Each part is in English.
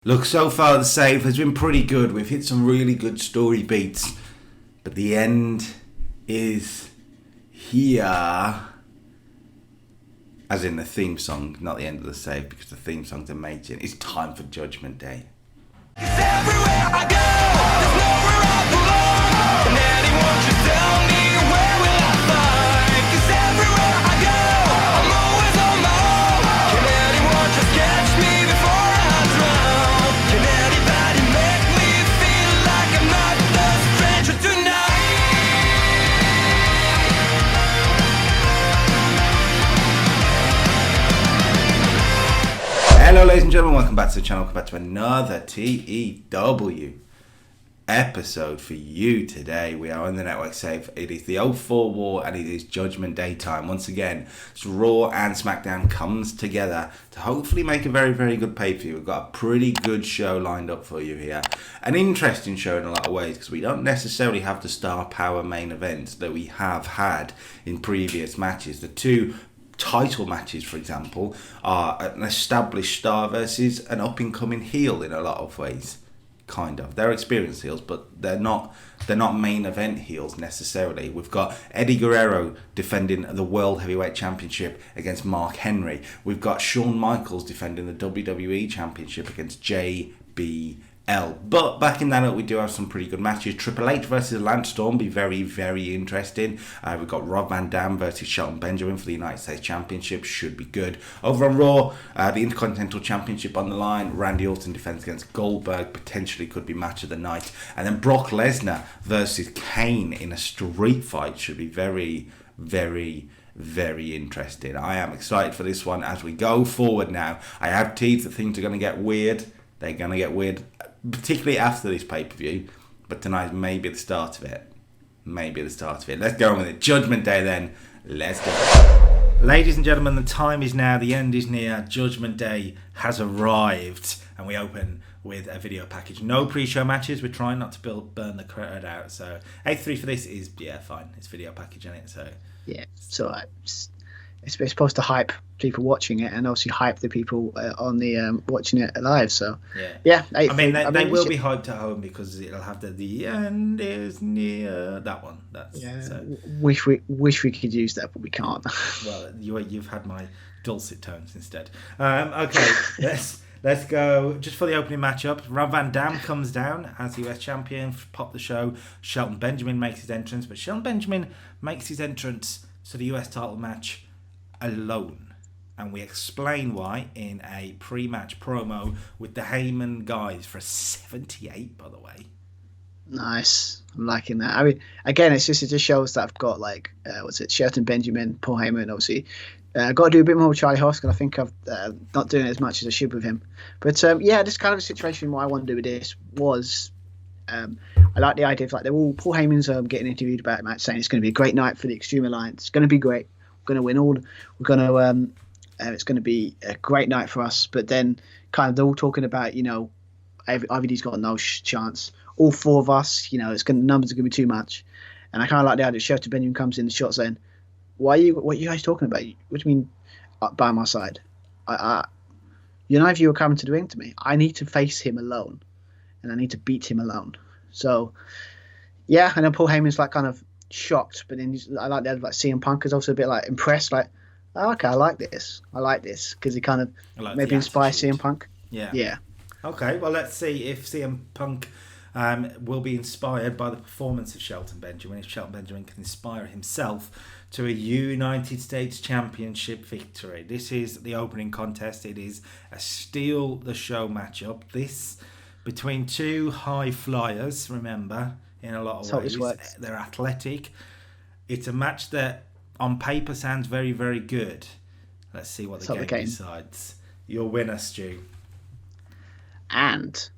Look, so far the save has been pretty good. We've hit some really good story beats. But the end is here. As in the theme song, not the end of the save, because the theme song's amazing. It's time for Judgment Day. Everywhere I go, there's nowhere I belong. And anyone should tell me where will I find? 'Cause everywhere I go, I'm always on my own. Can anyone just catch me before I drown? Can anybody make me feel like I'm not the stranger tonight? Hello ladies and gentlemen, welcome back to the channel, welcome back to another TEW episode for you today. We are on the network save. It is the 04 War and it is Judgment Day time. Once again, it's Raw and Smackdown comes together to hopefully make a very, very good pay-per-view. We've got a pretty good show lined up for you here. An interesting show in a lot of ways because we don't necessarily have the star power main events that we have had in previous matches. The two title matches, for example, are an established star versus an up-and-coming heel in a lot of ways. Kind of. They're experienced heels, but they're not main event heels necessarily. We've got Eddie Guerrero defending the World Heavyweight Championship against Mark Henry. We've got Shawn Michaels defending the WWE Championship against JBL. But backing that up, we do have some pretty good matches. Triple H versus Landstorm be very, very interesting. We've got Rob Van Dam versus Shelton Benjamin for the United States Championship. Should be good. Over on Raw, the Intercontinental Championship on the line. Randy Orton defends against Goldberg. Potentially could be match of the night. And then Brock Lesnar versus Kane in a street fight. Should be very, very, very interesting. I am excited for this one as we go forward now. I have teased that things are going to get weird. They're going to get weird, particularly after this pay-per-view. But tonight may be the start of it. Maybe the start of it. Let's go on with it. Judgment Day then. Let's go. Ladies and gentlemen, the time is now. The end is near. Judgment Day has arrived. And we open with a video package. No pre-show matches. We're trying not to burn the crowd out. So A3 for this is, fine. It's video package in it. So yeah, so it's supposed to hype people watching it and obviously hype the people on the watching it live. So yeah. They will be hyped at home because it'll have the end is near, that one. Wish we could use that, but we can't. Well, you've had my dulcet tones instead. Okay, let's go just for the opening matchup. Rob Van Dam comes down as US champion. Pop the show. Shelton Benjamin makes his entrance, but Shelton Benjamin makes his entrance to the US title match alone, and we explain why in a pre-match promo with the Heyman guys for a 78, by the way. Nice, I'm liking that. I mean, again, it just shows that I've got Shelton Benjamin, Paul Heyman. Obviously, I've got to do a bit more with Charlie Hoskin. I think I've not doing it as much as I should with him. But this kind of a situation. What I want to do with this was, I like the idea of they're all Paul Heyman's getting interviewed about the match, saying it's going to be a great night for the Extreme Alliance. It's going to be great. We're going to win all. We're going to. It's going to be a great night for us. But then, kind of, they're all talking about, IVD's got no chance. All four of us, numbers are going to be too much. And I kind of like the idea that Shelton Benjamin comes in the shot saying, what are you guys talking about? What do you mean by my side? None of you are coming to the ring to me. I need to face him alone, and I need to beat him alone. So, yeah, and then Paul Heyman's kind of shocked, but then I like the other, CM Punk is also a bit impressed, okay, I like this because he kind of maybe inspires CM Punk. Yeah. Okay, well, let's see if CM Punk will be inspired by the performance of Shelton Benjamin, if Shelton Benjamin can inspire himself to a United States Championship victory. This is the opening contest. It is a steal the show matchup. This between two high flyers, remember, in a lot of ways. They're athletic. It's a match that on paper sounds very, very good. Let's see what the game decides. Your winner, Stu. And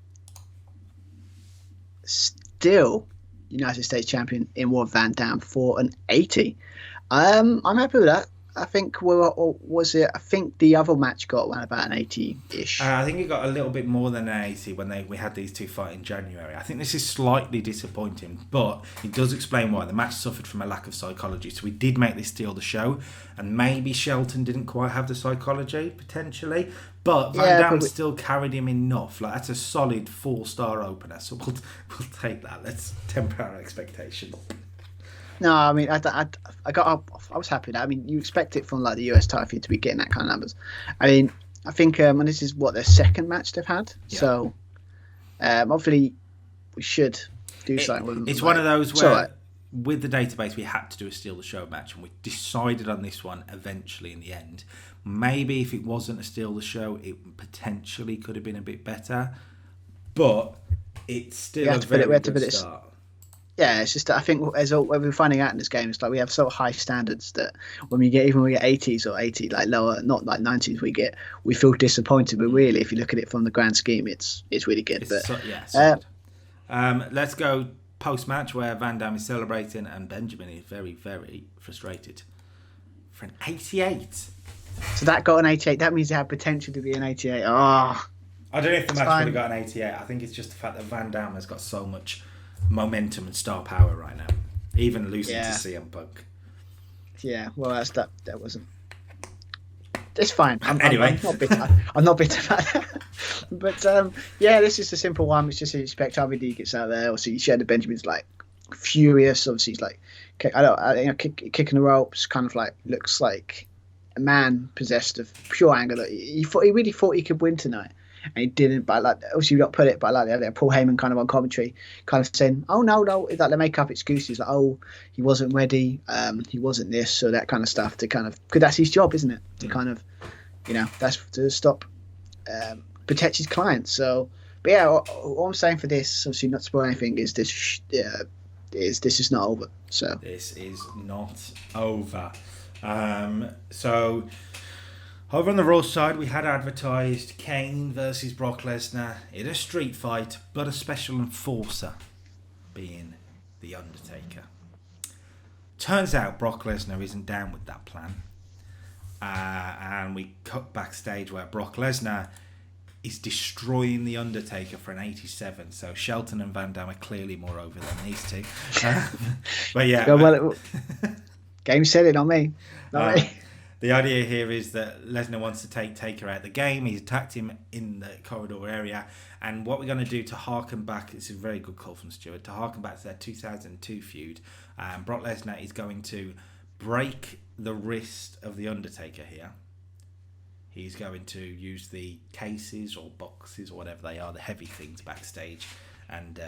still United States champion in Rob Van Dam for an 80. I'm happy with that. I think or was it? I think the other match got around about an 80-ish. I think it got a little bit more than an 80 when we had these two fight in January. I think this is slightly disappointing, but it does explain why. The match suffered from a lack of psychology, so we did make this steal the show, and maybe Shelton didn't quite have the psychology, potentially, but Van Damme still carried him enough. Like, that's a solid 4-star opener, so we'll take that. Let's temper our expectations. No, I mean, I was happy with that. I mean, you expect it from like the US title feud to be getting that kind of numbers. I mean, I think, and this is what their second match they've had. Yeah. So, hopefully, we should do something with them. It's one of those where, with the database, we had to do a Steal the Show match, and we decided on this one eventually in the end. Maybe if it wasn't a Steal the Show, it potentially could have been a bit better, but it's still a very good start. Yeah, it's just that I think as what we're finding out in this game, it's like we have so high standards that when we get 80s or 80 like lower, not like 90s, we feel disappointed. But really, if you look at it from the grand scheme, it's really good. Let's go post match where Van Damme is celebrating and Benjamin is very, very frustrated for an 88. So that got an 88. That means it had potential to be an 88. Oh, I don't know if the match would have got an 88. I think it's just the fact that Van Damme has got so much momentum and star power right now, even losing to CM Punk. Yeah, well, that wasn't. It's fine. Anyway, I'm not bitter about that. But this is a simple one. It's just you expect RVD gets out there. Obviously, Shedder Benjamin's like furious. Obviously, he's like, kicking the ropes. Kind of like looks like a man possessed of pure anger. That he really thought he could win tonight. And he didn't, but like obviously we don't put it, but like the other Paul Heyman kind of on commentary, kind of saying, "Oh no," it's like they make up excuses like, "Oh, he wasn't ready, he wasn't this," or that kind of stuff to kind of, because that's his job, isn't it? To kind of, that's to stop, protect his clients. So, but yeah, all I'm saying for this, obviously not to spoil anything, is this is not over. So this is not over. So. Over on the Raw side, we had advertised Kane versus Brock Lesnar in a street fight, but a special enforcer being The Undertaker. Turns out Brock Lesnar isn't down with that plan. And we cut backstage where Brock Lesnar is destroying The Undertaker for an 87. So Shelton and Van Damme are clearly more over than these two. But yeah. Game said it, not me. Not me. The idea here is that Lesnar wants to take Taker out of the game. He's attacked him in the corridor area. And what we're going to do to harken back, it's a very good call from Stuart, to harken back to their 2002 feud, Brock Lesnar is going to break the wrist of The Undertaker here. He's going to use the cases or boxes or whatever they are, the heavy things backstage. And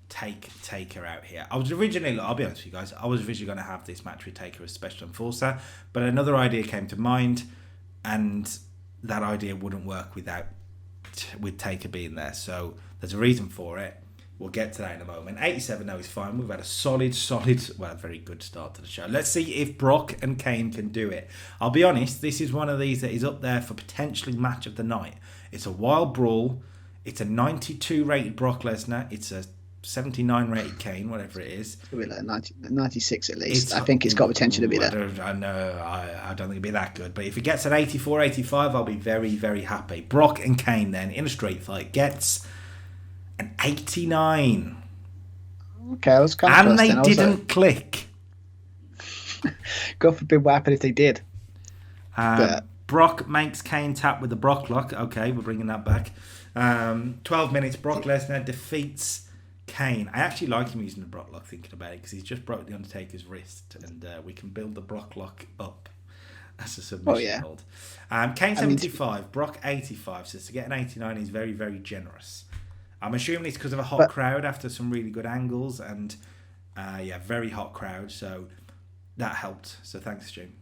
take Taker out here. I'll be honest with you guys, I was originally going to have this match with Taker as special enforcer, but another idea came to mind, and that idea wouldn't work with Taker being there. So there's a reason for it. We'll get to that in a moment. 87 though is fine. We've had a solid, very good start to the show. Let's see if Brock and Kane can do it. I'll be honest, this is one of these that is up there for potentially match of the night. It's a wild brawl. It's a 92 rated Brock Lesnar. It's a 79 rated Kane, whatever it is. It's going to be like 96 at least. I think it's got potential to be that. I don't think it'll be that good. But if it gets an 84, 85, I'll be very, very happy. Brock and Kane then, in a straight fight, gets an 89. Okay, I was kind of and they didn't click. God forbid what happened if they did. Brock makes Kane tap with the Brock lock. Okay, we're bringing that back. 12 minutes, Brock Lesnar defeats Kane. I actually like him using the Brock lock, thinking about it, because he's just broke the Undertaker's wrist, and we can build the Brock lock up as a submission hold. Kane 75, Brock 85, so to get an 89 is very, very generous. I'm assuming it's because of a hot crowd after some really good angles, and very hot crowd, so that helped. So thanks, Jim.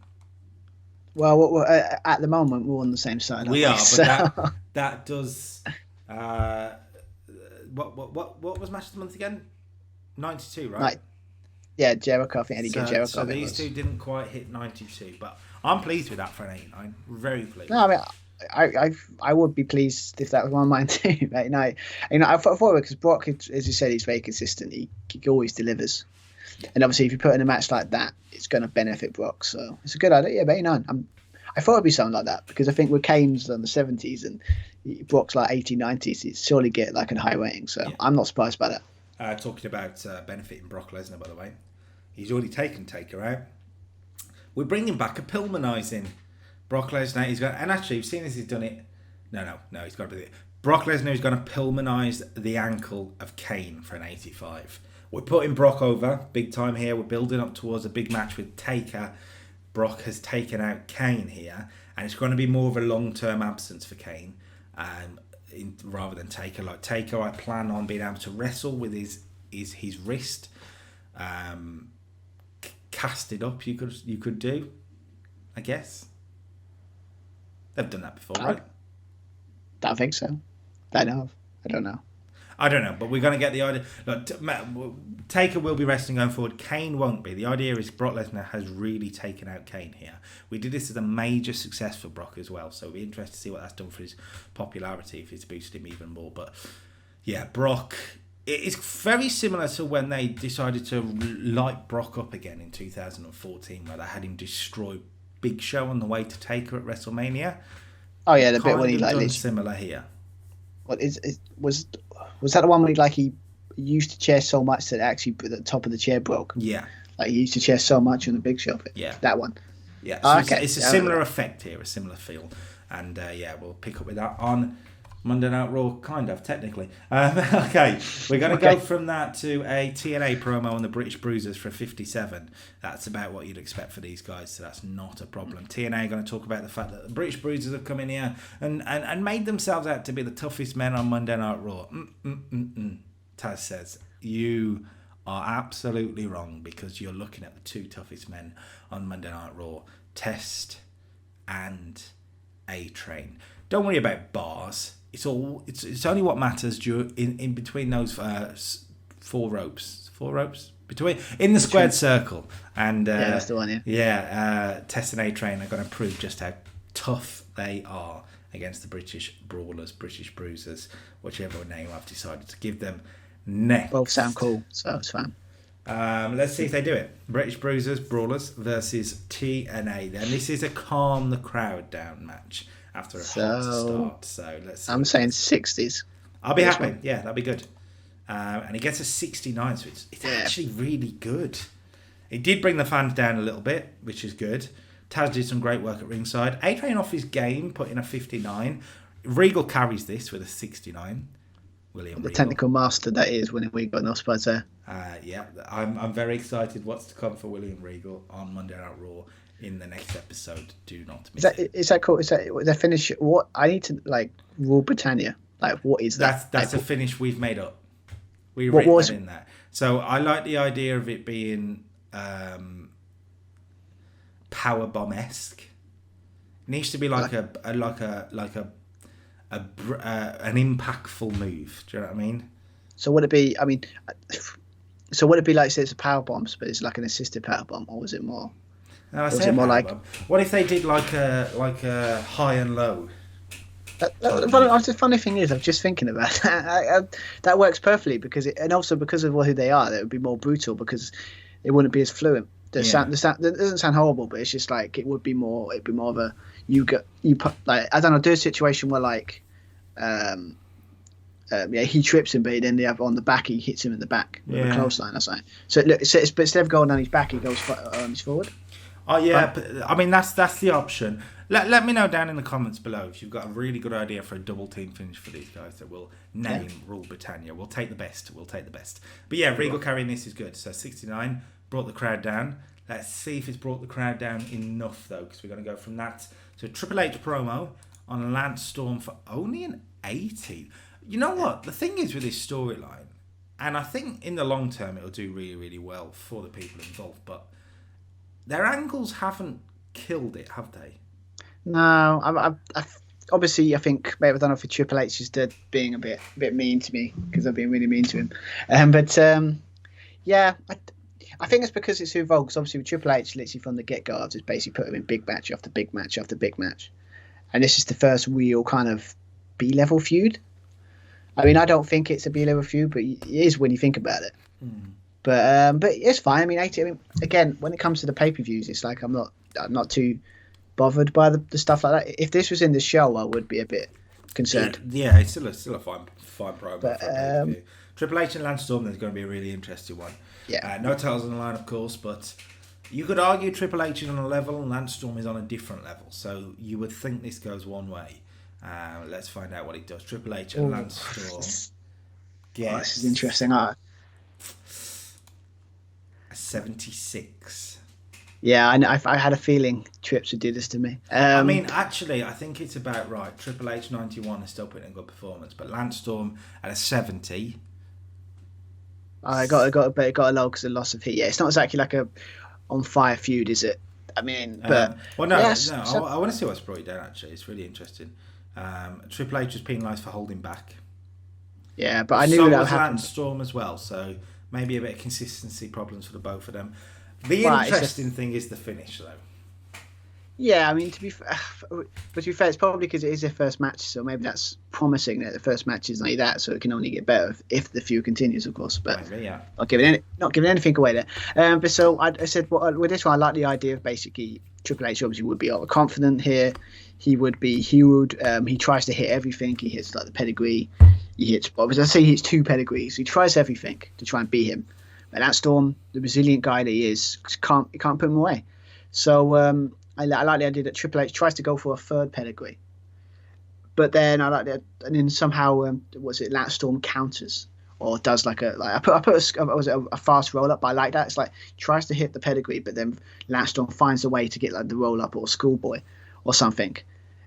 Well, at the moment we're on the same side. We are, but that does. What was match of the month again? 92, right? Jericho. I think Eddie Jericho. So these two didn't quite hit 92, but I'm pleased with that for an 89. Very pleased. No, I mean, I would be pleased if that was one of mine too. Right? I thought because Brock, as you said, he's very consistent. He always delivers. And obviously, if you put in a match like that, it's going to benefit Brock. So it's a good idea. Yeah, 89. I thought it'd be something like that because I think with Kane's in the 70s and Brock's like 80s, 90s, he'd surely get like a high rating. So I'm not surprised by that. Talking about benefiting Brock Lesnar, by the way, he's already taken Taker out. We're bringing back a Pillmanizing Brock Lesnar. He's got, and actually, you've seen as he's done it. No, he's got to be. Brock Lesnar is going to Pillmanize the ankle of Kane for an 85. We're putting Brock over big time here. We're building up towards a big match with Taker. Brock has taken out Kane here, and it's going to be more of a long-term absence for Kane rather than Taker. Like Taker, I plan on being able to wrestle with his wrist casted up. You could do, I guess. They've done that before, right? I don't think so. I don't know. I don't know, but we're going to get the idea. Look, Taker will be wrestling going forward. Kane won't be. The idea is Brock Lesnar has really taken out Kane here. We did this as a major success for Brock as well, so it'll be interesting to see what that's done for his popularity, if it's boosted him even more. But yeah, Brock, it's very similar to when they decided to light Brock up again in 2014, where they had him destroy Big Show on the way to Taker at WrestleMania. Oh yeah, the bit when he done similar here. What was that the one where he used the chair so much that actually the top of the chair broke? Yeah. Like he used the chair so much on the Big Show. Yeah. That one. Yeah. So okay. It's a similar effect here, a similar feel. And we'll pick up with that on Monday Night Raw, kind of, technically. Okay, we're going to go from that to a TNA promo on the British Bruisers for 57. That's about what you'd expect for these guys, so that's not a problem. TNA are going to talk about the fact that the British Bruisers have come in here and made themselves out to be the toughest men on Monday Night Raw. Taz says, you are absolutely wrong because you're looking at the two toughest men on Monday Night Raw, Test and A-Train. Don't worry about bars. It's only what matters in between those four ropes between in the squared circle, and that's the one. Test and A-Train are going to prove just how tough they are against the British Brawlers, British Bruisers, whichever name I've decided to give them next. Both sound cool, so it's fine. Let's see if they do it. British Bruisers, Brawlers versus TNA. Then this is a calm the crowd down match after a hot start. So let's see. I'm saying 60s. I'll be happy. Yeah, that'd be good. And he gets a 69, so it's actually really good. It did bring the fans down a little bit, which is good. Taz did some great work at ringside. A-Train off his game, put in a 59. Regal carries this with a 69. William the Regal. Technical master that is when we got no spots there. I'm very excited what's to come for William Regal on Monday Night Raw in the next episode. Do not miss it. Is that cool? Is that the finish? What I need to Rule Britannia. What is that? That's a finish we've made up. We written that in that. So I like the idea of it being powerbomb-esque. It needs to be like an impactful move. Do you know what I mean? So would it be? So would it be like say it's a power bomb, but it's like an assisted power bomb, or was it more? No, I say more like. What if they did like a high and low? The funny thing is, I'm just thinking about that. That works perfectly because because of who they are, it would be more brutal because it wouldn't be as fluent. It doesn't sound horrible, but it's just like it'd be more of a I don't know, do a situation where he trips him, but then they have on the back, he hits him in the back with a clothesline or something. So but instead of going on his back, he goes his forward. Oh yeah, but I mean that's the option. Let me know down in the comments below if you've got a really good idea for a double team finish for these guys that will name Rule Britannia. We'll take the best. But yeah, Regal carrying this is good. So 69 brought the crowd down. Let's see if it's brought the crowd down enough though, because we're going to go from that to Triple H promo on Landstorm for only an 80. You know what? The thing is with this storyline, and I think in the long term it'll do really, really well for the people involved, but their angles haven't killed it, have they? No, I obviously I think maybe I don't know if Triple H is being a bit mean to me because I've been really mean to him, I think it's because it's involved. Because obviously with Triple H, literally from the get-go, I've just basically put him in big match after big match after big match, and this is the first real kind of B-level feud. I mean, I don't think it's a B-level feud, but it is when you think about it. But it's fine. I mean, again, when it comes to the pay-per-views, it's like I'm not too bothered by the stuff like that. If this was in the show, I would be a bit concerned. Yeah, it's still a fine program. But, for a pay-per-view. Triple H and Landstorm is going to be a really interesting one. Yeah. No titles on the line, of course, but you could argue Triple H is on a level and Landstorm is on a different level. So you would think this goes one way. Let's find out what it does. Triple H and Landstorm. Yeah, this is interesting. 76. Yeah, I had a feeling Trips would do this to me. I mean, actually, I think it's about right. Triple H 91 is still putting in a good performance, but Landstorm at a 70. I got a low because of loss of heat. Yeah, it's not exactly like a on fire feud, is it? I mean, but well, no. I want to see what's brought it down. Actually, it's really interesting. Triple H was penalised for holding back. Yeah, but I knew that would happen. Landstorm as well, so maybe a bit of consistency problems for the both of them. The interesting thing is the finish, though. Yeah, I mean, to be fair, it's probably because it is their first match, so maybe that's promising that the first match is like that, so it can only get better if the feud continues, of course. But maybe, yeah. not giving anything away there. But so I said, with this one, I like the idea of basically Triple H obviously would be overconfident here. He tries to hit everything. He hits like the pedigree. He hits two pedigrees. He tries everything to try and beat him. But Landstorm, the resilient guy that he is, can't put him away. So I like the idea that Triple H tries to go for a third pedigree, but then I like that, and then somehow Landstorm counters or does I put a fast roll up. But I like that. It's like tries to hit the pedigree, but then Landstorm finds a way to get like the roll up or schoolboy or something,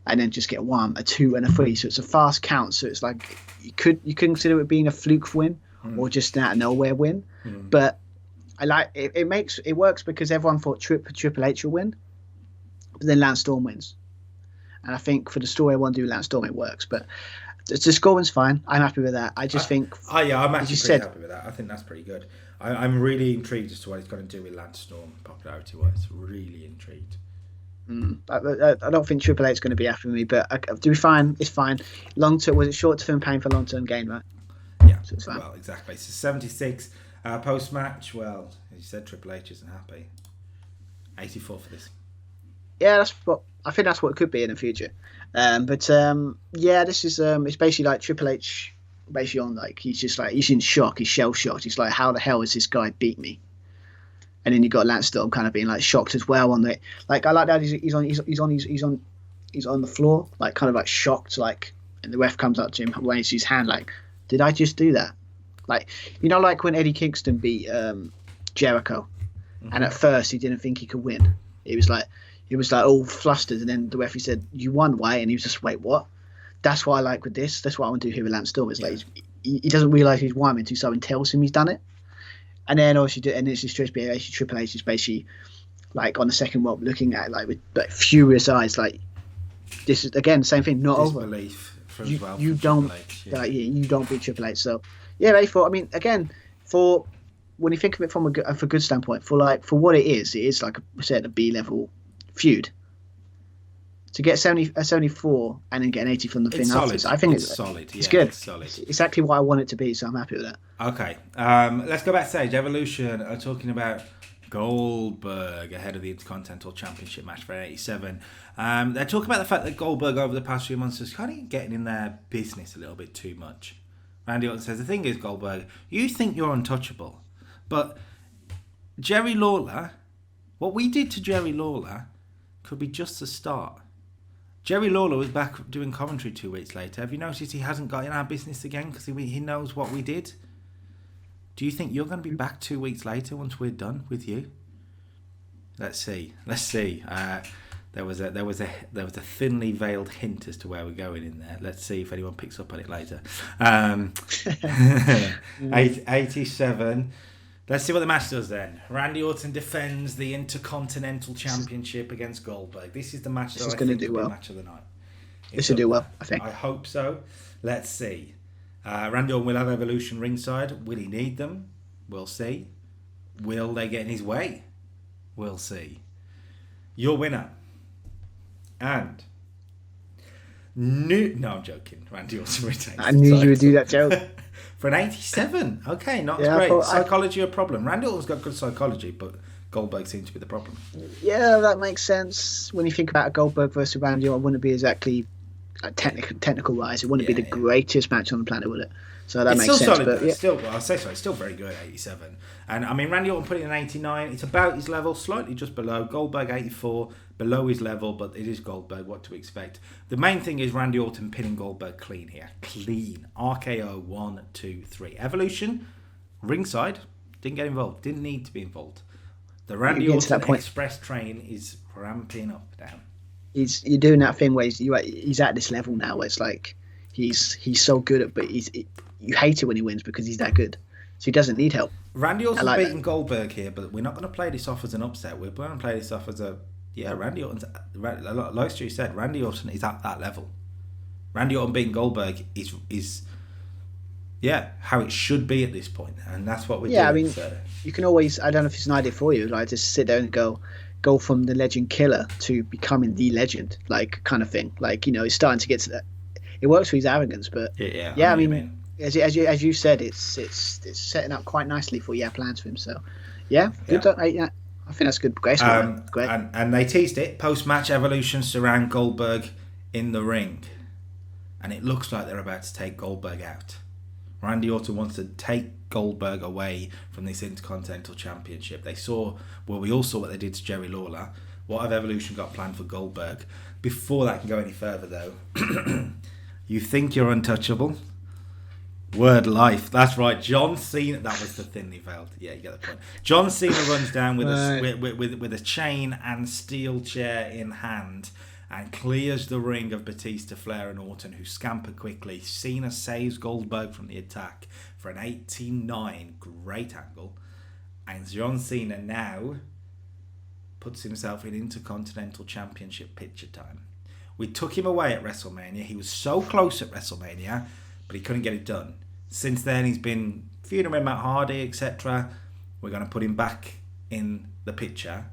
and then just get a 1, a 2, and a 3. So it's a fast count. So it's like you could consider it being a fluke win or just an out of nowhere win. But I like it. It works because everyone thought Triple H will win, but then Landstorm wins. And I think for the story I want to do Landstorm, it works. But the scoring's fine. I'm happy with that. I just think. Oh yeah, I'm actually pretty happy with that. I think that's pretty good. I'm really intrigued as to what he's going to do with Landstorm popularity-wise. Really intrigued. I don't think Triple H is going to be happy with me, but to be fine, it's fine. Long term, was it short-term pain for long-term gain, right? Yeah, so it's fine. Well, exactly. So 76 post-match. Well, as you said, Triple H isn't happy. 84 for this. Yeah, I think that's what it could be in the future. Yeah, this is it's basically like Triple H, basically on like he's in shock, he's shell shocked. He's like, how the hell has this guy beat me? And then you got Landstorm kind of being like shocked as well on the like. I like that he's on the floor, like kind of like shocked, like, and the ref comes up to him, waves his hand, like, did I just do that? Like, like when Eddie Kingston beat Jericho, and at first he didn't think he could win. He was like all flustered, and then the referee said, "You won, why?" And he was just, "Wait, what?" That's what I like with this. That's what I want to do here with Landstorm. It's like he doesn't realise he's won until someone tells him he's done it. And then obviously, and it's just basically Triple H is basically like on the second rope, looking at it like with like furious eyes, like this is again the same thing, not over. You don't beat Triple H. So yeah, I mean, again, for when you think of it from a good standpoint, for what it is like I said, a B-level feud. To get 74 and then get an 80 from the thing afterwards, I think it's solid. It's good. It's solid. It's exactly what I want it to be, so I'm happy with that. Okay, let's go backstage. Evolution are talking about Goldberg ahead of the Intercontinental Championship match for 87. They're talking about the fact that Goldberg over the past few months is kind of getting in their business a little bit too much. Randy Orton says, the thing is, Goldberg, you think you're untouchable, but Jerry Lawler, what we did to Jerry Lawler could be just the start. Jerry Lawler was back doing commentary 2 weeks later. Have you noticed he hasn't got in our business again because he knows what we did? Do you think you're going to be back 2 weeks later once we're done with you? Let's see. There was a thinly veiled hint as to where we're going in there. Let's see if anyone picks up on it later. 87. Let's see what the match does then. Randy Orton defends the Intercontinental Championship against Goldberg. This is the match that I think will be the match of the night. This will do well, I think. I hope so. Let's see. Randy Orton will have Evolution ringside. Will he need them? We'll see. Will they get in his way? We'll see. Your winner. And... No, I'm joking. Randy Orton retains. I knew you would do that joke. For an 87. Okay, not Yeah, as great. but Psychology a problem. Randy Orton's got good psychology, but Goldberg seems to be the problem. Yeah, that makes sense. When you think about Goldberg versus Randy Orton, it wouldn't be exactly technical wise. It wouldn't be the greatest match on the planet, would it? So that It's makes still sense. solid. But yeah. Still, well, I'll say so. It's still very good at 87. And I mean, Randy Orton put it in 89. It's about his level, slightly just below. Goldberg 84, below his level, but it is Goldberg. What to expect? The main thing is Randy Orton pinning Goldberg clean here. Clean. RKO 1, 2, 3. Evolution, ringside, didn't get involved. Didn't need to be involved. The Randy Orton Express train is ramping up down. You're doing that thing where he's at this level now where it's like he's so good at, but you hate it when he wins because he's that good. So he doesn't need help. Randy Orton's beating Goldberg here, but we're not going to play this off as an upset. We're going to play this off as Randy Orton's, like Stu said, Randy Orton is at that level. Randy Orton beating Goldberg is how it should be at this point, and that's what we're doing. I mean, you can always, I don't know if it's an idea for you, like just sit there and go from the legend killer to becoming the legend, like kind of thing. Like, you know, he's starting to get to that. It works for his arrogance, but I mean as you said, it's setting up quite nicely for plans for him. So good. I think that's good. Great. Great. And they teased it. Post-match Evolution surround Goldberg in the ring, and it looks like they're about to take Goldberg out. Randy Orton wants to take Goldberg away from this Intercontinental Championship. We all saw what they did to Jerry Lawler. What have Evolution got planned for Goldberg? Before that can go any further, though, you think you're untouchable? Word life. That's right. John Cena. That was the thinly veiled. Yeah, you get the point. John Cena runs down with a chain and steel chair in hand and clears the ring of Batista, Flair, and Orton, who scamper quickly. Cena saves Goldberg from the attack for an 18-9. Great angle. And John Cena now puts himself in Intercontinental Championship picture time. We took him away at WrestleMania. He was so close at WrestleMania, but he couldn't get it done. Since then, he's been feuding with Matt Hardy, etc. We're going to put him back in the picture.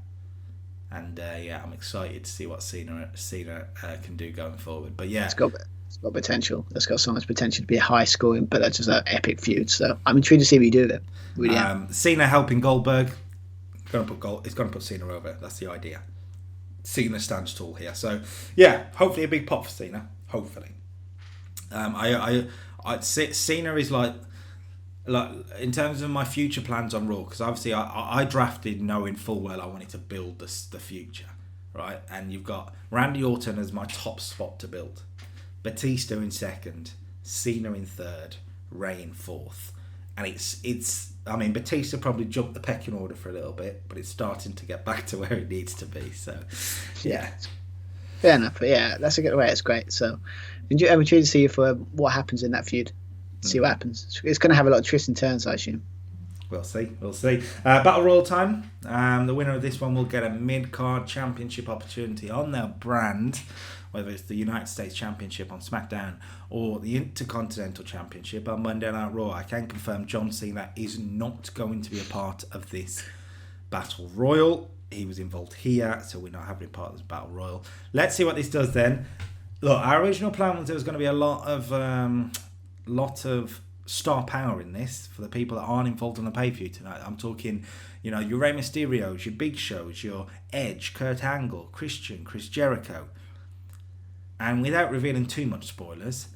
And I'm excited to see what Cena can do going forward. But yeah, it's got potential. It's got so much potential to be a high scoring, but that's just an epic feud. So I'm intrigued to see what you do with it. Really Cena helping Goldberg. It's going to put Cena over. That's the idea. Cena stands tall here. So yeah, hopefully a big pop for Cena. Hopefully. Cena is like in terms of my future plans on Raw, because obviously I drafted knowing full well I wanted to build the future, right? And you've got Randy Orton as my top spot to build, Batista in second, Cena in third, Rey in fourth, and it's I mean, Batista probably jumped the pecking order for a little bit, but it's starting to get back to where it needs to be. So yeah. Fair enough, but yeah, that's a good way. It's great. So, I'm intrigued to see for what happens in that feud. See what happens. It's going to have a lot of twists and turns, I assume. We'll see. Battle Royal time. The winner of this one will get a mid-card championship opportunity on their brand, whether it's the United States Championship on Smackdown or the Intercontinental Championship on Monday Night Raw. I can confirm John Cena is not going to be a part of this Battle Royal. He was involved here, so we're not having a part of this Battle Royal. Let's see what this does then. Look, our original plan was there was going to be a lot of star power in this for the people that aren't involved on the pay-per-view tonight. I'm talking, your Rey Mysterios, your Big Shows, your Edge, Kurt Angle, Christian, Chris Jericho. And without revealing too much spoilers,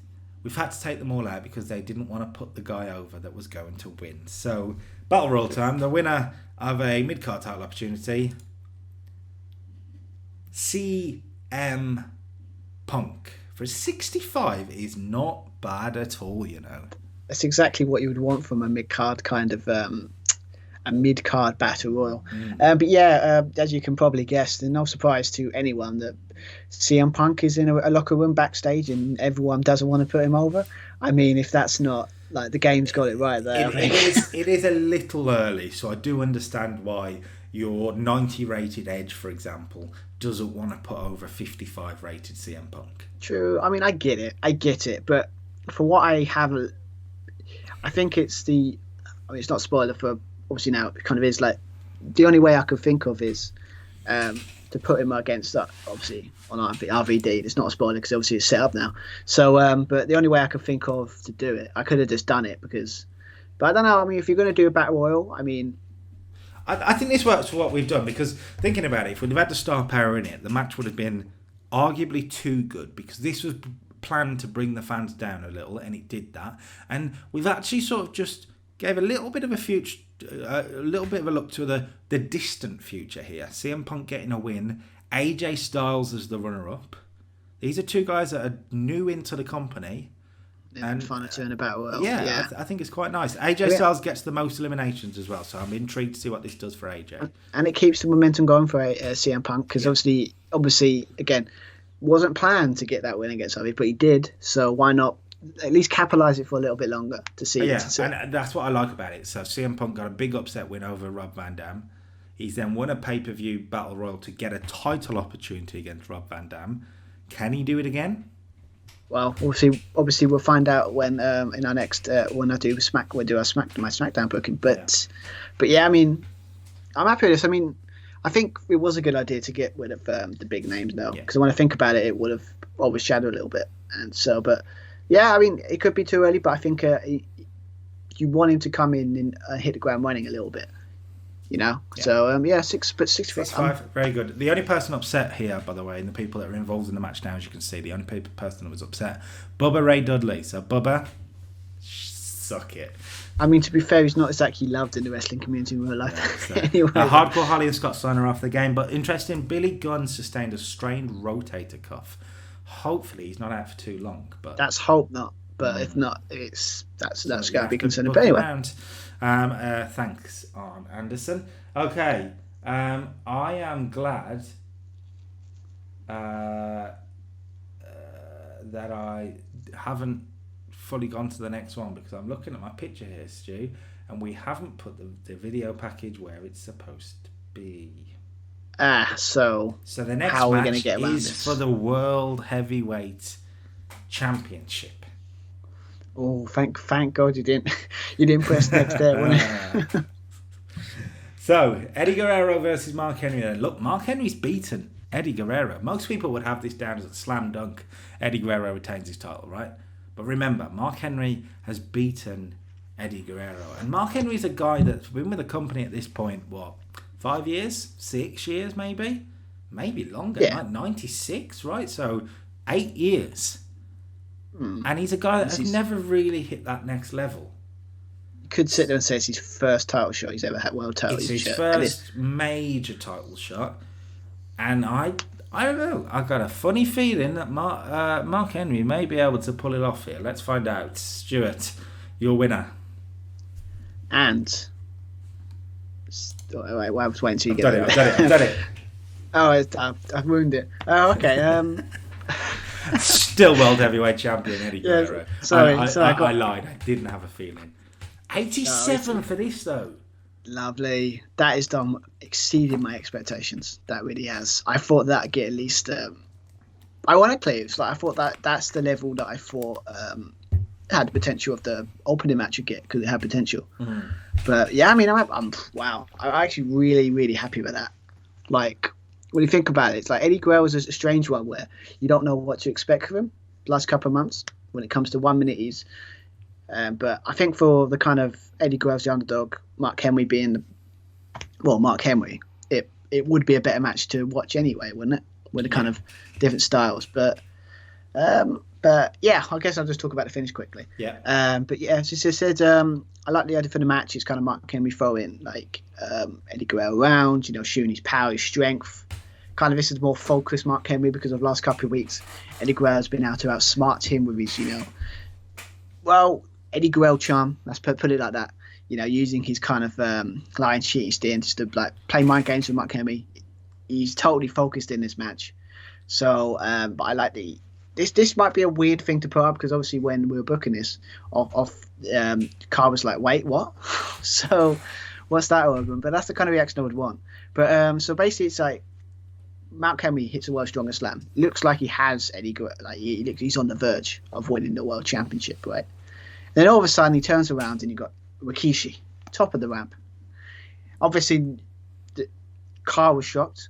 we've had to take them all out because they didn't want to put the guy over that was going to win. So, Battle Royal time, the winner of a mid-card title opportunity, CM Punk. For 65 is not bad at all, That's exactly what you would want from a mid-card kind of a mid-card battle royal. But yeah, as you can probably guess, no surprise to anyone that CM Punk is in a locker room backstage and everyone doesn't want to put him over. I mean, if that's not like the game's got it right there. It is a little early, so I do understand why your 90 rated Edge, for example, doesn't want to put over 55 rated CM Punk. True. I mean, I get it, but for what I have, I think it's it's not spoiler for, obviously now it kind of is, like, the only way I could think of is to put him against that, obviously on RVD. It's not a spoiler because obviously it's set up now. So, but the only way I could think of to do it, I could have just done it but I don't know. I mean, if you're going to do a battle royal, I mean, I think this works for what we've done, because thinking about it, if we'd have had the star power in it, the match would have been arguably too good, because this was planned to bring the fans down a little, and it did that. And we've actually sort of just gave a little bit of a look to the distant future here. CM Punk getting a win, AJ Styles as the runner-up. These are two guys that are new into the company. And find a turnabout well. Yeah. I think it's quite nice. AJ Styles gets the most eliminations as well, so I'm intrigued to see what this does for AJ. And it keeps the momentum going for CM Punk, because obviously, again, wasn't planned to get that win against RVD, but he did. So why not at least capitalise it for a little bit longer to see? Yeah, and that's what I like about it. So CM Punk got a big upset win over Rob Van Dam. He's then won a pay-per-view battle royal to get a title opportunity against Rob Van Dam. Can he do it again? Well, obviously we'll find out when in our next when I do my SmackDown booking. But yeah, I mean, I'm happy with this. I mean, I think it was a good idea to get rid of the big names now, because when I think about it, it would have overshadowed a little bit. And so, but yeah, I mean, it could be too early, but I think you want him to come in and hit the ground running a little bit. You know, so 6'5", very good. The only person upset here, by the way, and the people that are involved in the match now, as you can see, the only person that was upset, Bubba Ray Dudley. So Bubba, suck it. I mean, to be fair, he's not exactly loved in the wrestling community in real life. So, anyway, Hardcore Holly and Scott Steiner off the game, but interesting. Billy Gunn sustained a strained rotator cuff. Hopefully, he's not out for too long. But that's hope not. But if not, that's going to be concerning. But anyway. Thanks, Arn Anderson. Okay, I am glad that I haven't fully gone to the next one, because I'm looking at my picture here, Stu, and we haven't put the video package where it's supposed to be. So the next how are we match going to get around is this? for the World Heavyweight Championship. Oh, thank God you didn't press next there, wasn't it? So, Eddie Guerrero versus Mark Henry. Look, Mark Henry's beaten Eddie Guerrero. Most people would have this down as a slam dunk. Eddie Guerrero retains his title, right? But remember, Mark Henry has beaten Eddie Guerrero. And Mark Henry's a guy that's been with the company at this point, 5 years? 6 years, maybe? Maybe longer, like 96, right? So, 8 years. And he's a guy that has never really hit that next level. You could sit there and say it's his first title shot he's ever had. World title It's his first major title shot. And I don't know. I've got a funny feeling that Mark Henry may be able to pull it off here. Let's find out. Stuart, your winner. And I was waiting till you I've done it. Oh, I've ruined it. Oh, okay. Still World Heavyweight Champion Eddie Guerrero. Sorry, I lied. I didn't have a feeling. 87 for this, though. Lovely. That is done exceeding my expectations. That really has. I thought that'd get at least. Ironically, it's like I thought that's the level that I thought had the potential of the opening match would get, because it had potential. But yeah, I mean, I'm wow. I'm actually really, really happy with that. Like, when you think about it, it's like Eddie Guerrero was a strange one where you don't know what to expect from him the last couple of months when it comes to 1 minute he's. But I think for the kind of Eddie Guerrero's the underdog, Mark Henry being Mark Henry, it would be a better match to watch anyway, wouldn't it? With the kind of different styles. But yeah, I guess I'll just talk about the finish quickly. Yeah. But yeah, as I said, I like the idea for the match. It's kind of Mark Henry throwing like Eddie Guerrero around, showing his power, his strength. Kind of this is more focused Mark Henry, because of the last couple of weeks, Eddie Guerrero's been able to outsmart him with his, Eddie Guerrero charm. Let's put it like that. Using his kind of lying, cheating, steering, just to like play mind games with Mark Henry. He's totally focused in this match. So, but I like this might be a weird thing to put up, because obviously when we were booking this, Carl was like, wait, what? So, what's that over? But that's the kind of reaction I would want. But so basically, it's like Mark Henry hits a world's strongest slam. Looks like he has Eddie Guerrero. Like he's on the verge of winning the world championship, right? Then all of a sudden he turns around and you got Rikishi, top of the ramp. Obviously, Carl was shocked.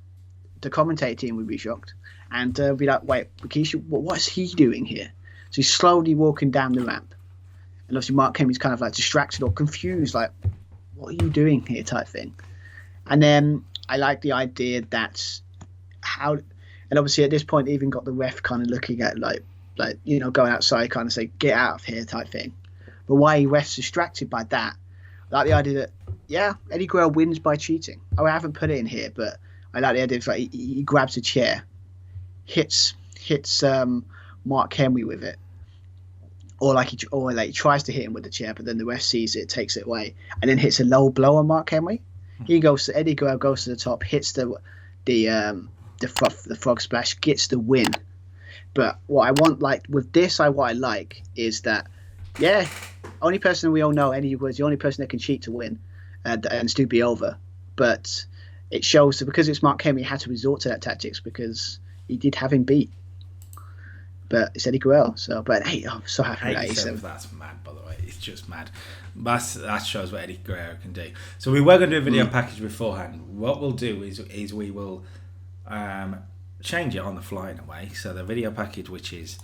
the commentator team would be shocked and be like, wait, Rikishi, what's he doing here? So he's slowly walking down the ramp. And obviously Mark Henry's kind of like distracted or confused, like, what are you doing here type thing. And then I like the idea that how, and obviously at this point even got the ref kind of looking at like going outside, kind of say, get out of here type thing. But why he ref's distracted by that, I like the idea that, yeah, Eddie Guerrero wins by cheating. I haven't put it in here, but I like the idea of like he grabs a chair, hits Mark Henry with it, or he tries to hit him with the chair, but then the ref sees it, takes it away, and then hits a low blow on Mark Henry. Eddie Guerrero goes to the top, hits the frog splash, gets the win. But what I want, like with this, what I like is that, yeah, only person we all know, Eddie was the only person that can cheat to win, and still be over. But it shows that because it's Mark Henry, he had to resort to that tactics because he did have him beat. But it's Eddie Guerrero, but hey, I'm so happy with that. That's mad, by the way. It's just mad. That shows what Eddie Guerrero can do. So we were going to do a video package beforehand. What we'll do is we will change it on the fly in a way. So the video package, which is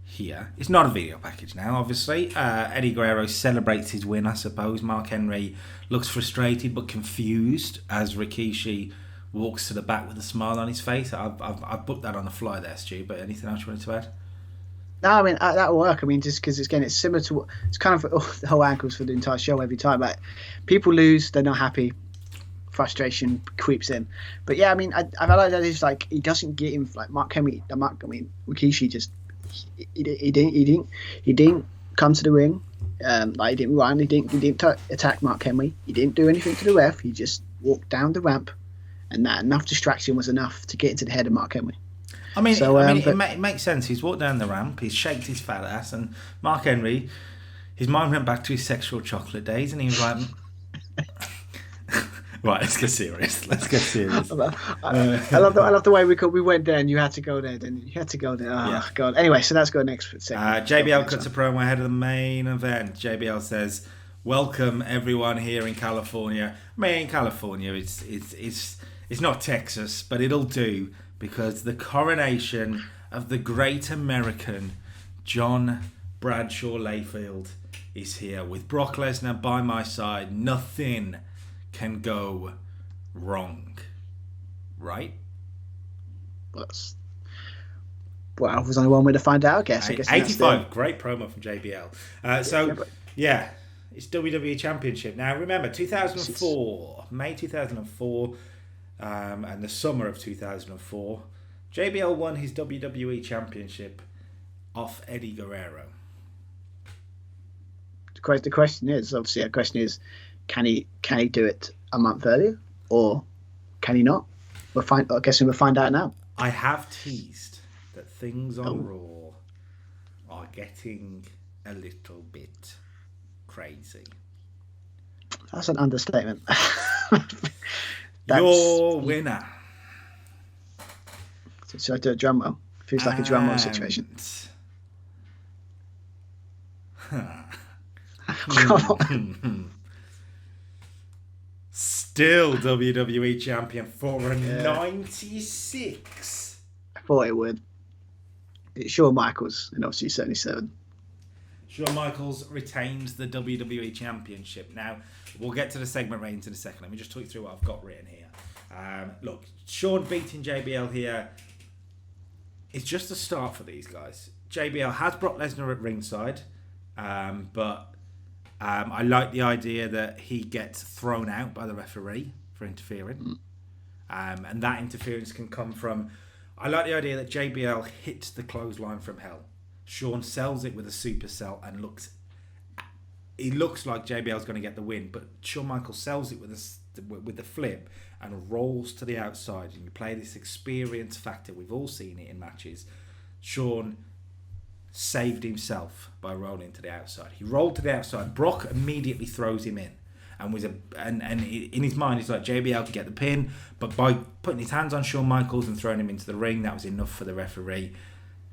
here, it's not a video package now, obviously. Eddie Guerrero celebrates his win, I suppose. Mark Henry looks frustrated but confused as Rikishi walks to the back with a smile on his face. I've put that on the fly there, Stu, but anything else you wanted to add? No, I mean that'll work. I mean, just because it's similar to it's kind of the whole angles for the entire show every time. Like people lose, they're not happy, frustration creeps in. But yeah, I mean, I like that it's like he doesn't get him like Mark Henry. Rikishi just he didn't come to the ring. He didn't run. He didn't attack Mark Henry. He didn't do anything to the ref. He just walked down the ramp, and that enough distraction was enough to get into the head of Mark Henry. It makes sense. He's walked down the ramp, he's shaked his fat ass, and Mark Henry, his mind went back to his sexual chocolate days, and he was like, right, let's get serious. I love the way we went there, and you had to go there, didn't you? You had to go there. Oh, yeah. God. Anyway, so let's go next segment. JBL cuts a promo ahead of the main event. JBL says, welcome everyone here in California. In California, it's not Texas, but it'll do. Because the coronation of the great American John Bradshaw Layfield is here. With Brock Lesnar by my side, nothing can go wrong. Right? Well, there's only one way to find out, I guess. 85, great promo from JBL. It's WWE Championship. Now, remember, 2004, May 2004... and the summer of 2004, JBL won his WWE Championship off Eddie Guerrero. The question is, can he do it a month earlier, or can he not? I guess we'll find out now. I have teased that things on Raw are getting a little bit crazy. That's an understatement. Your winner. Should I do a drum roll? Feels like a drum roll situation. Still WWE champion for a 96. I thought it would. It's Shawn Michaels, and obviously 77. Shawn Michaels retains the WWE Championship. Now, we'll get to the segment ratings in a second. Let me just talk you through what I've got written here. Look, Shawn beating JBL here is just a start for these guys. JBL has Brock Lesnar at ringside, but I like the idea that he gets thrown out by the referee for interfering. And that interference can come from... I like the idea that JBL hits the clothesline from hell. Shawn sells it with a supercell and looks like JBL's going to get the win, but Shawn Michaels sells it with the flip and rolls to the outside, and you play this experience factor. We've all seen it in matches. Shawn saved himself by rolling to the outside. He rolled to the outside. Brock immediately throws him in, and in his mind he's like, JBL could get the pin, but by putting his hands on Shawn Michaels and throwing him into the ring, that was enough for the referee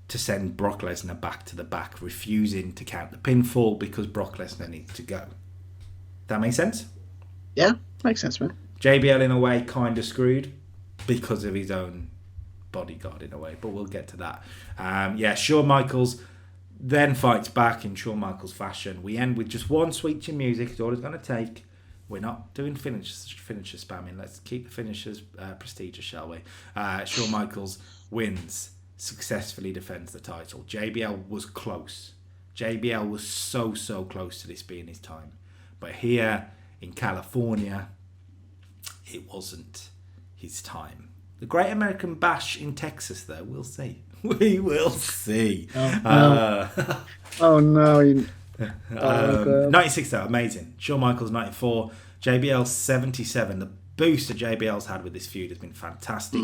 to send Brock Lesnar back to the back, refusing to count the pinfall because Brock Lesnar needs to go. That make sense? Yeah, makes sense, man. JBL in a way kind of screwed. because of his own bodyguard in a way, but we'll get to that. Shawn Michaels then fights back in Shawn Michaels fashion. We end with just one sweet chin music. It's all it's going to take. We're not doing finisher spamming. Let's keep the finishers prestigious, shall we? Shawn Michaels wins, successfully defends the title. JBL was close. JBL was so close to this being his time. But here in California, it wasn't his time. The Great American Bash in Texas, though, we'll see. We will see. Oh no. 96, though, amazing. Shawn Michaels, 94. JBL, 77. The boost that JBL's had with this feud has been fantastic.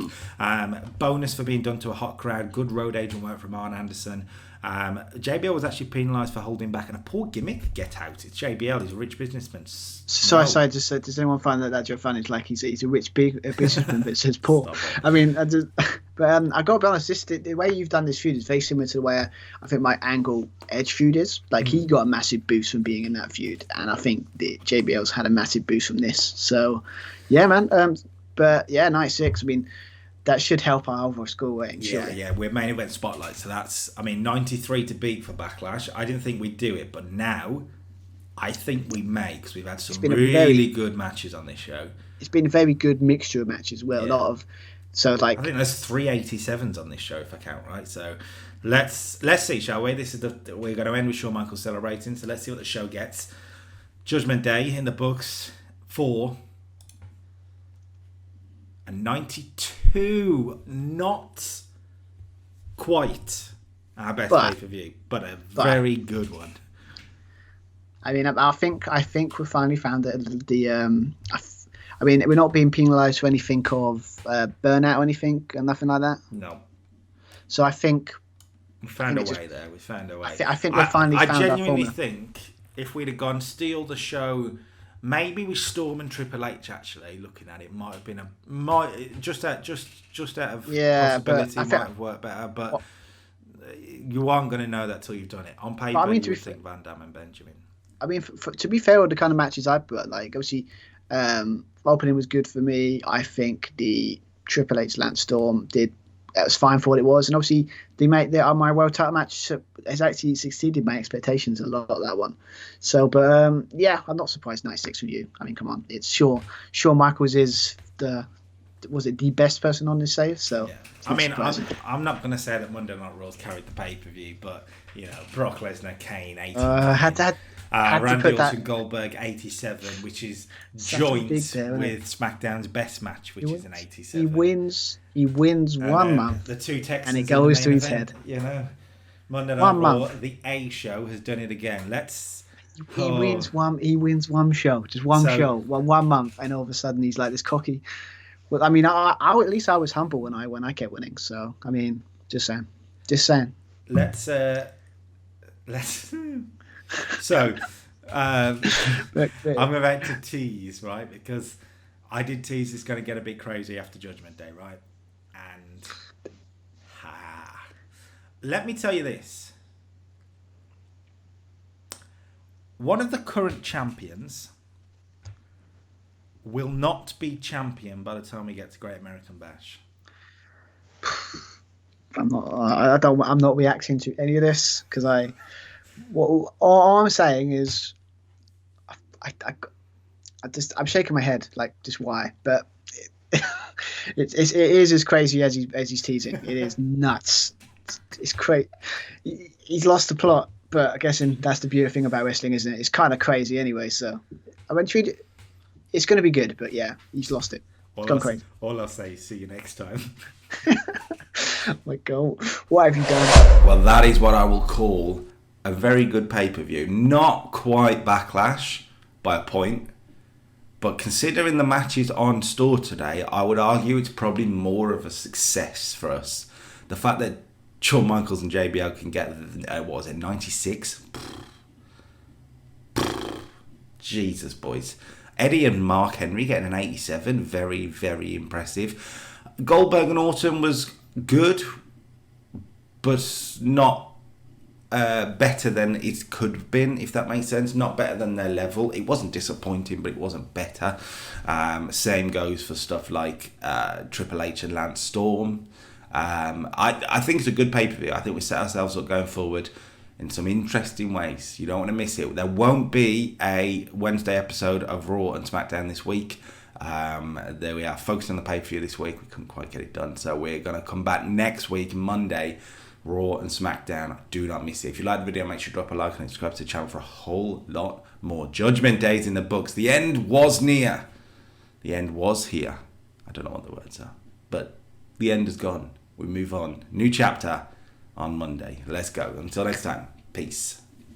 Bonus for being done to a hot crowd. Good road agent work from Arn Anderson. JBL was actually penalised for holding back, and a poor gimmick. Get out. It's JBL. He's a rich businessman. Sorry, just does anyone find that joke funny? It's like he's a rich businessman, but it says poor. I mean, I got to be honest. The way you've done this feud is very similar to the way I think my Angle Edge feud is. Like he got a massive boost from being in that feud, and I think the JBL's had a massive boost from this. So, yeah, man. But yeah, 96. I mean, that should help our overall score rating. Yeah, we're main event spotlight, so that's 93 to beat for Backlash. I didn't think we'd do it, but now I think we may, because we've had some really good matches on this show. It's been a very good mixture of matches as well. Yeah. I think there's 387s on this show if I count right. So let's see, shall we? We're going to end with Shawn Michaels celebrating. So let's see what the show gets. Judgment Day in the books for a 92, not quite our best pay-per-view, but a very good one. I mean, I think we finally found that we're not being penalised for anything of burnout or anything, and nothing like that. No. So I think we found a way there. We found a way. I think we finally found our formula. I genuinely think if we'd have gone steal the show, maybe with Storm and Triple H, actually looking at it, might have been just out of possibility, might have worked better. But you aren't going to know that till you've done it. On paper, you would think Van Damme and Benjamin. I mean, to be fair, with the kind of matches I put, like obviously, opening was good for me. I think the Triple H Landstorm it was fine for what it was, and obviously my world title match has actually exceeded my expectations a lot. That one, so I'm not surprised. 96 from you. I mean, come on, it's Shawn Michaels is the best person on this save. So yeah. I mean, I'm not going to say that Monday Night Raw's carried the pay-per-view, but Brock Lesnar, Kane, 80. Randy Orton, Goldberg, 87, which is joint with SmackDown's best match, which is an 87. He wins 1 month. The two Texans and it goes to his head. Monday Night Raw, the A show has done it again. He wins one show, just one show, 1 month, and all of a sudden he's like this cocky. Well, I mean, I at least I was humble when I kept winning. So I mean, just saying. Let's. So, I'm about to tease, right? Because I did tease it's going to get a bit crazy after Judgment Day, right? And let me tell you this. One of the current champions will not be champion by the time we get to Great American Bash. I'm not reacting to any of this because all I'm saying is I'm shaking my head like just why, but it is as crazy as he's teasing. It is nuts. It's crazy. He's lost the plot, but I guess that's the beautiful thing about wrestling, isn't it? It's kind of crazy anyway. So I went through. It's going to be good, but yeah, he's lost it. It's gone crazy. All I'll say is see you next time. My God, what have you done? Well, that is what I will call a very good pay-per-view. Not quite Backlash by a point, but considering the matches on store today, I would argue it's probably more of a success for us. The fact that Shawn Michaels and JBL can get, 96? Jesus, boys. Eddie and Mark Henry getting an 87, very, very impressive. Goldberg and Orton was good, but not better than it could have been, if that makes sense. Not better than their level. It wasn't disappointing, but it wasn't better. Same goes for stuff like Triple H and Landstorm. I think it's a good pay-per-view. I think we set ourselves up going forward in some interesting ways. You don't want to miss it. There won't be a Wednesday episode of Raw and Smackdown this week. There we are, focused on the pay-per-view this week. We couldn't quite get it done, so we're going to come back next week, Monday, Raw and Smackdown. Do not miss it. If you like the video, make sure to drop a like and subscribe to the channel for a whole lot more. Judgment Day's in the books. The end was near. The end was here. I don't know what the words are, but the end is gone. We move on. New chapter on Monday. Let's go. Until next time. Peace.